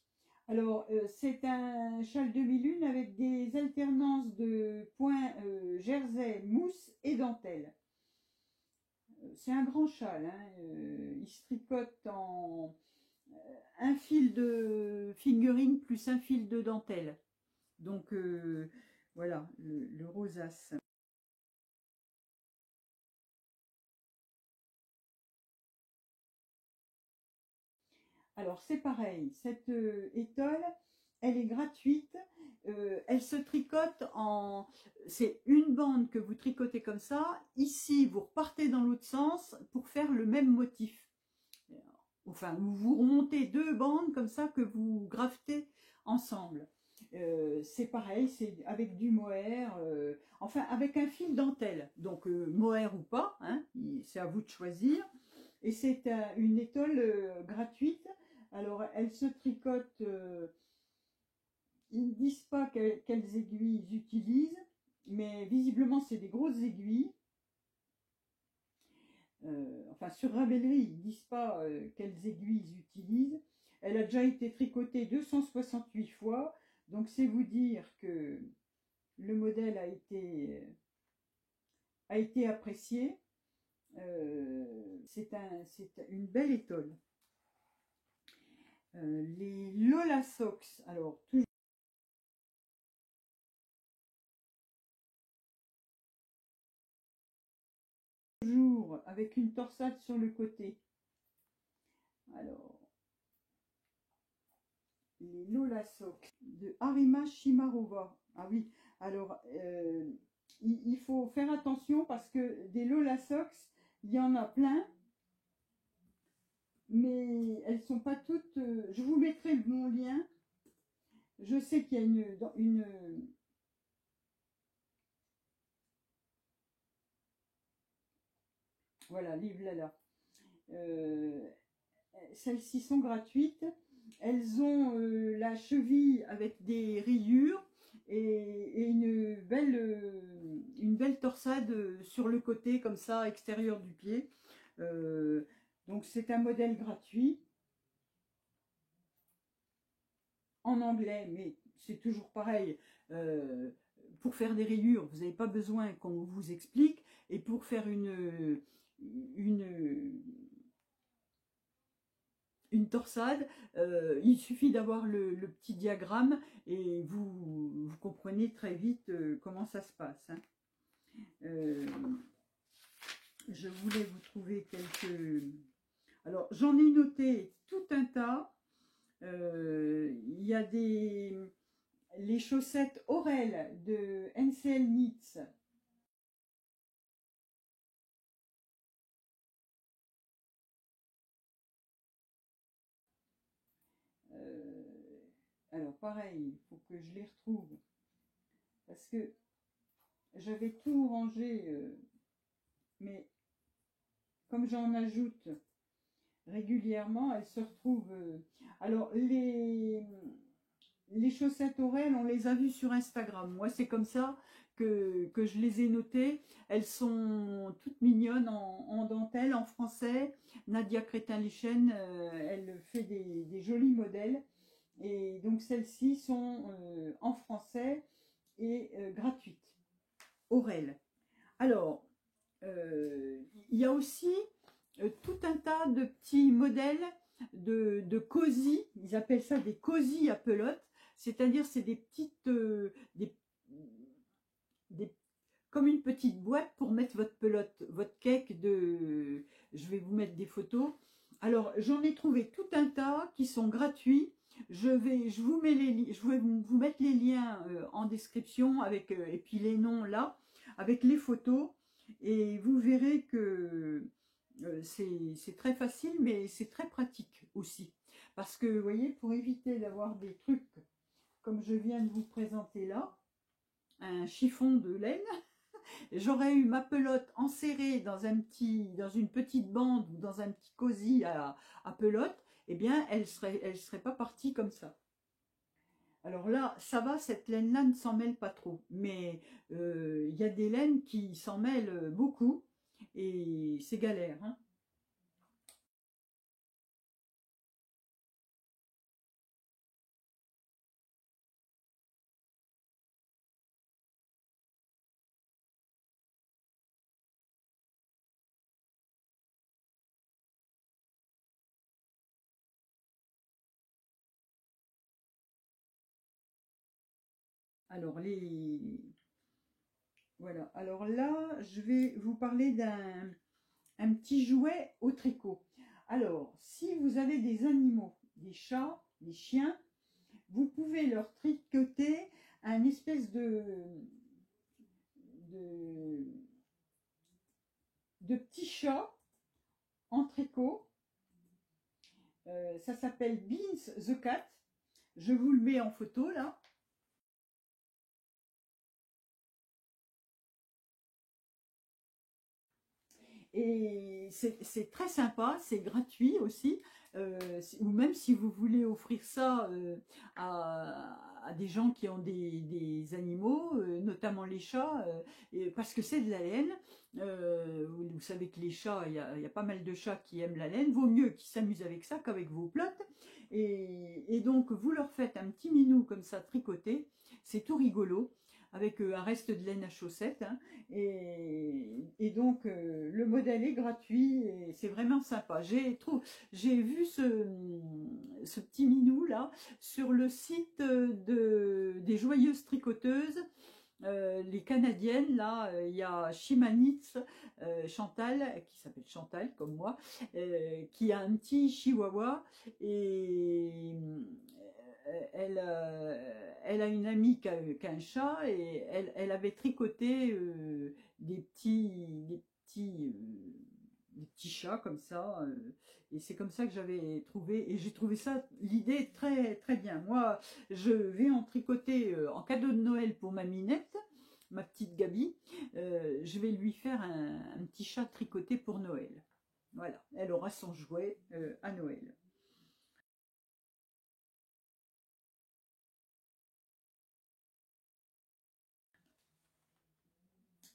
Alors, c'est un châle demi-lune avec des alternances de points jersey, mousse et dentelle. C'est un grand châle, hein, il se tricote en un fil de fingering plus un fil de dentelle. Donc voilà, le rosace. Alors c'est pareil, cette étole, elle est gratuite, elle se tricote en... C'est une bande que vous tricotez comme ça, ici vous repartez dans l'autre sens pour faire le même motif. Enfin, vous remontez deux bandes comme ça que vous graftez ensemble. C'est pareil, c'est avec du mohair, enfin avec un fil dentelle, donc mohair ou pas, hein, c'est à vous de choisir. Et c'est une étole gratuite. Alors elle se tricote, ils ne disent pas quelles aiguilles ils utilisent, mais visiblement c'est des grosses aiguilles. Enfin sur Ravelry, ils ne disent pas quelles aiguilles ils utilisent. Elle a déjà été tricotée 268 fois, donc c'est vous dire que le modèle a été apprécié. C'est une belle étole. Les Lola Socks, alors toujours avec une torsade sur le côté. Alors, les Lola Socks de Arima Shimarova. Ah oui, alors il faut faire attention parce que des Lola Socks, il y en a plein, mais elles sont pas toutes. Je vous mettrai mon lien. Je sais qu'il y a voilà, livre là. Celles-ci sont gratuites. Elles ont la cheville avec des rayures et une belle torsade sur le côté, comme ça, extérieur du pied. Donc c'est un modèle gratuit en anglais, mais c'est toujours pareil. Pour faire des rayures, vous n'avez pas besoin qu'on vous explique. Et pour faire une torsade, il suffit d'avoir le petit diagramme et vous comprenez très vite comment ça se passe. Hein. Je voulais vous trouver quelques... Alors, j'en ai noté tout un tas. Il y a les chaussettes Aurel de NCL Knits. Alors pareil, il faut que je les retrouve parce que j'avais tout rangé, mais comme j'en ajoute régulièrement, elles se retrouvent. Alors les chaussettes Aurel, on les a vues sur Instagram. Moi, c'est comme ça que je les ai notées. Elles sont toutes mignonnes en dentelle, en français. Nadia Crétin-Lichen, elle fait des jolis modèles. Et donc, celles-ci sont en français et gratuites. Aurel. Alors, il y a aussi tout un tas de petits modèles de cosy. Ils appellent ça des cosy à pelote. C'est-à-dire, c'est des petites, comme une petite boîte pour mettre votre pelote, votre cake de... Je vais vous mettre des photos. Alors, j'en ai trouvé tout un tas qui sont gratuits. Je vais vous mettre les liens en description avec et puis les noms là, avec les photos. Et vous verrez que c'est très facile, mais c'est très pratique aussi. Parce que, vous voyez, pour éviter d'avoir des trucs comme je viens de vous présenter là, un chiffon de laine, j'aurais eu ma pelote enserrée dans une petite bande ou dans un petit cosy à pelote, eh bien, elle serait pas partie comme ça. Alors là, ça va, cette laine-là ne s'en mêle pas trop. Mais il y a des laines qui s'en mêlent beaucoup et c'est galère, hein. Alors, voilà. Alors là, je vais vous parler d'un petit jouet au tricot. Alors, si vous avez des animaux, des chats, des chiens, vous pouvez leur tricoter un espèce de, de petit chat en tricot. Ça s'appelle Beans the Cat. Je vous le mets en photo là. Et c'est très sympa, c'est gratuit aussi. Ou même si vous voulez offrir ça à des gens qui ont des animaux, notamment les chats, parce que c'est de la laine. Vous savez que les chats, il y a pas mal de chats qui aiment la laine. Vaut mieux qu'ils s'amusent avec ça qu'avec vos plottes. Et donc, vous leur faites un petit minou comme ça, tricoté. C'est tout rigolo, avec un reste de laine à chaussettes, hein. Et donc, le modèle est gratuit et c'est vraiment sympa. J'ai vu ce petit minou là sur le site des joyeuses tricoteuses. Les Canadiennes, là, il y a Chimanitz, Chantal, qui s'appelle Chantal, comme moi, qui a un petit chihuahua, et elle a une amie qui a un chat, et elle avait tricoté des petits chats comme ça, et c'est comme ça que j'avais trouvé, et j'ai trouvé ça, l'idée très très bien. Moi, je vais en tricoter en cadeau de Noël pour ma Minette, ma petite Gabi. Je vais lui faire un petit chat tricoté pour Noël. Voilà, elle aura son jouet à Noël.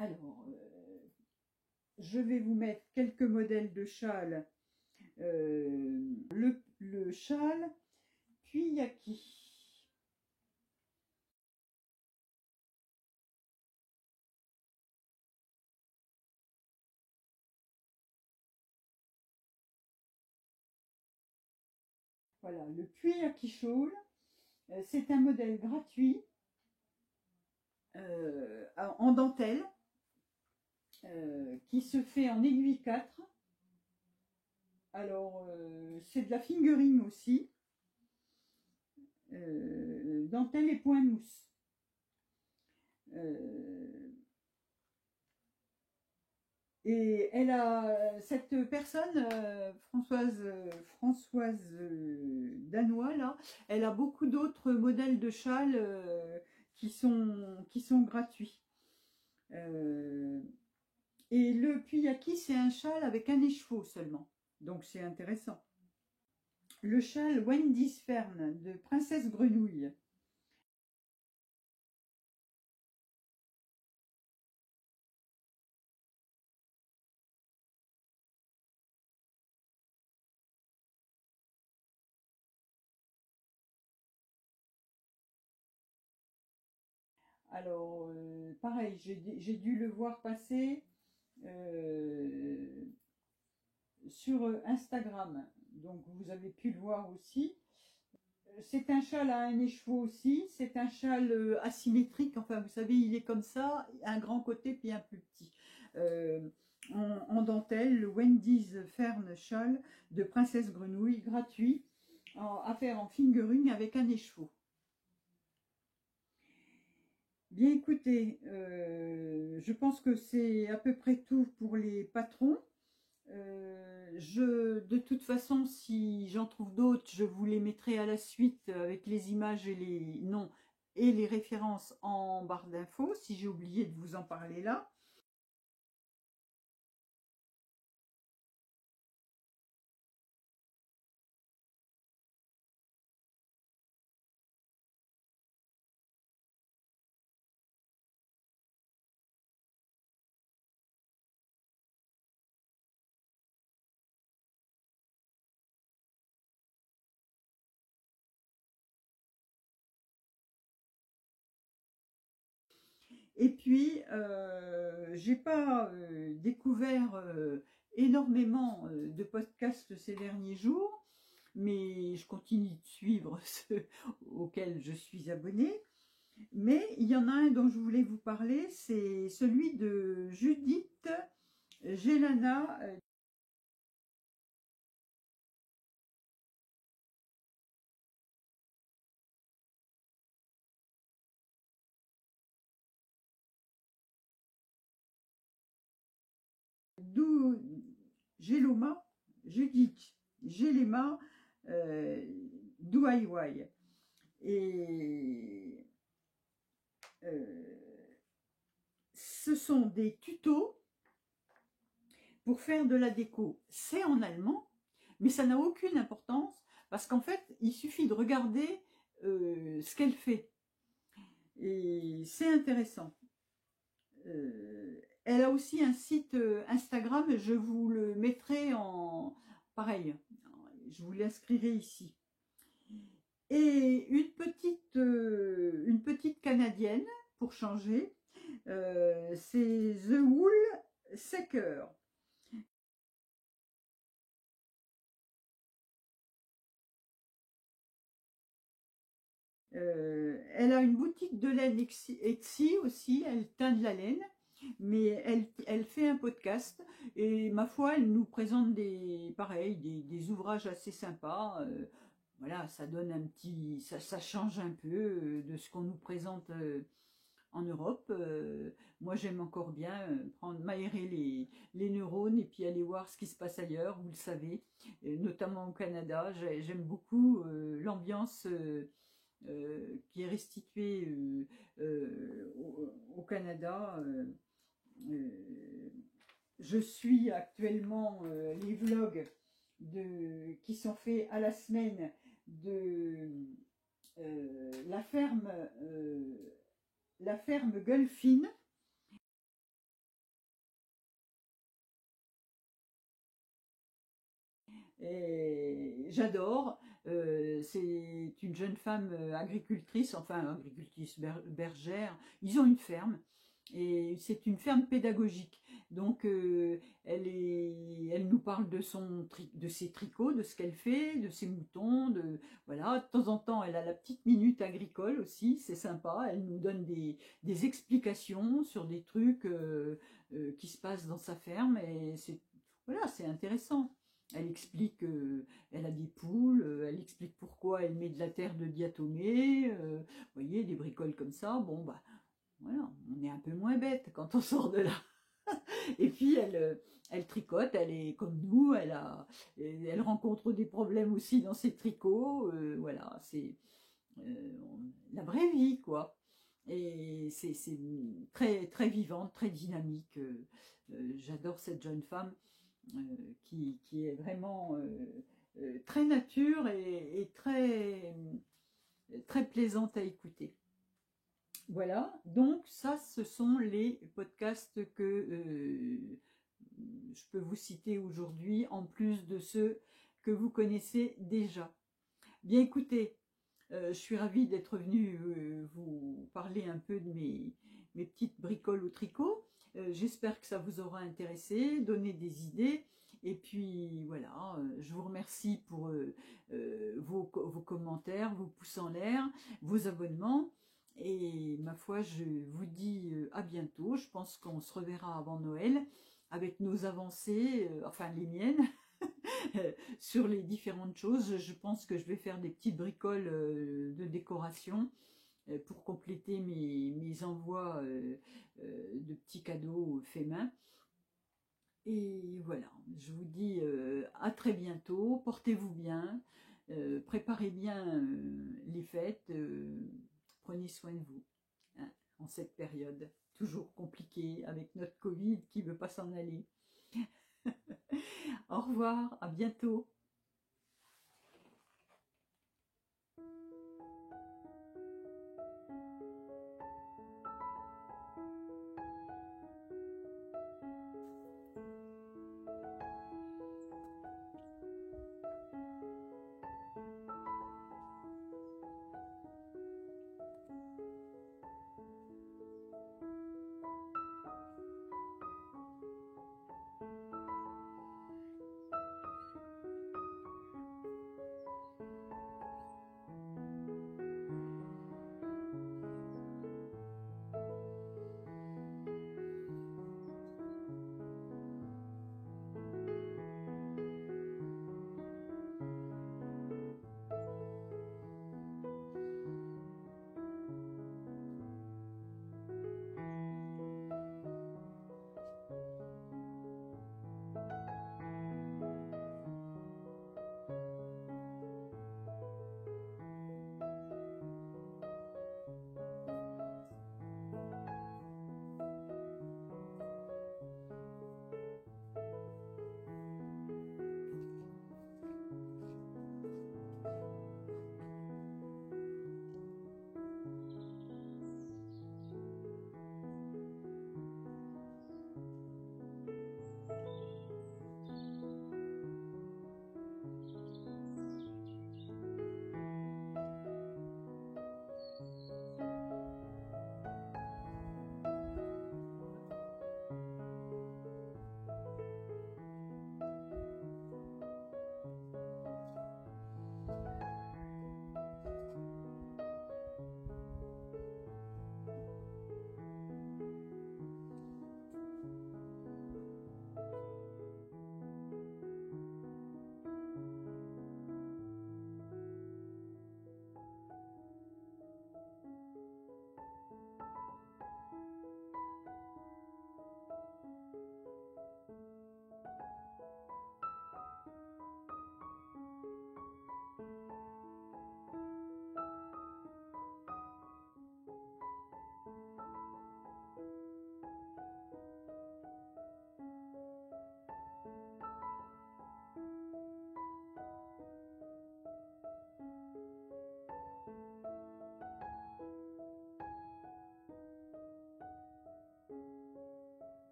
Alors, je vais vous mettre quelques modèles de châles. Le châle Puyaki. Voilà, le Puyaki Shawl. C'est un modèle gratuit en dentelle qui se fait en aiguille 4. Alors, c'est de la fingering aussi. Dentelle et point mousse. Et cette personne, Françoise Danois, là, elle a beaucoup d'autres modèles de châles qui sont gratuits. Et le Puyaki, c'est un châle avec un écheveau seulement. Donc c'est intéressant. Le châle Wendy's Fern de Princesse Grenouille. Alors, pareil, j'ai dû le voir passer sur Instagram. Donc, vous avez pu le voir aussi. C'est un châle à un écheveau aussi. C'est un châle asymétrique. Enfin, vous savez, il est comme ça, un grand côté puis un plus petit. En dentelle, le Wendy's Fern Châle de Princesse Grenouille, gratuit, à faire en fingering avec un écheveau. Bien écoutez, je pense que c'est à peu près tout pour les patrons. De toute façon, si j'en trouve d'autres, je vous les mettrai à la suite avec les images et les noms et les références en barre d'infos, si j'ai oublié de vous en parler là. Et puis, j'ai pas découvert énormément de podcasts ces derniers jours, mais je continue de suivre ceux auxquels je suis abonnée. Mais il y en a un dont je voulais vous parler, c'est celui de Judith Gelana. Geloma, Judith Gelema Douaïouaï. Et ce sont des tutos pour faire de la déco. C'est en allemand, mais ça n'a aucune importance parce qu'en fait, il suffit de regarder ce qu'elle fait. Et c'est intéressant. Elle a aussi un site Instagram, je vous le mettrai en pareil, je vous l'inscrirai ici. Et une petite canadienne pour changer, c'est The Wool Seeker. Elle a une boutique de laine Etsy aussi, elle teint de la laine, mais elle fait un podcast et ma foi, elle nous présente des ouvrages assez sympas. Voilà, ça donne un petit, ça change un peu de ce qu'on nous présente en Europe. Moi, j'aime encore bien m'aérer les neurones et puis aller voir ce qui se passe ailleurs, vous le savez, notamment au Canada. J'aime beaucoup l'ambiance qui est restituée au Canada. Je suis actuellement les vlogs qui sont faits à la semaine de la ferme Golfine. Et j'adore. C'est une jeune femme agricultrice, enfin agricultrice bergère. Ils ont une ferme et c'est une ferme pédagogique. Donc elle nous parle de de ses tricots, de ce qu'elle fait, de ses moutons, voilà. De temps en temps, elle a la petite minute agricole aussi, c'est sympa. Elle nous donne des explications sur des trucs qui se passent dans sa ferme et voilà, c'est intéressant. Elle explique qu'elle a des poules, elle explique pourquoi elle met de la terre de diatomée, vous voyez, des bricoles comme ça. Bon, bah, voilà, on est un peu moins bête quand on sort de là. Et puis, elle tricote, elle est comme nous, elle rencontre des problèmes aussi dans ses tricots. Voilà, c'est la vraie vie, quoi. Et c'est très, très vivante, très dynamique. J'adore cette jeune femme. Qui est vraiment très nature et très, très plaisante à écouter. Voilà, donc ça, ce sont les podcasts que je peux vous citer aujourd'hui, en plus de ceux que vous connaissez déjà. Bien écoutez, Je suis ravie d'être venue vous parler un peu de mes petites bricoles au tricot. J'espère que ça vous aura intéressé, donné des idées. Et puis voilà, je vous remercie pour vos commentaires, vos pouces en l'air, vos abonnements. Et ma foi, je vous dis à bientôt. Je pense qu'on se reverra avant Noël avec nos avancées, enfin les miennes, sur les différentes choses. Je pense que je vais faire des petites bricoles de décoration pour compléter mes envois de petits cadeaux faits main. Et voilà, je vous dis à très bientôt, portez-vous bien, préparez bien les fêtes, prenez soin de vous hein, en cette période toujours compliquée avec notre Covid qui ne veut pas s'en aller. Au revoir, à bientôt.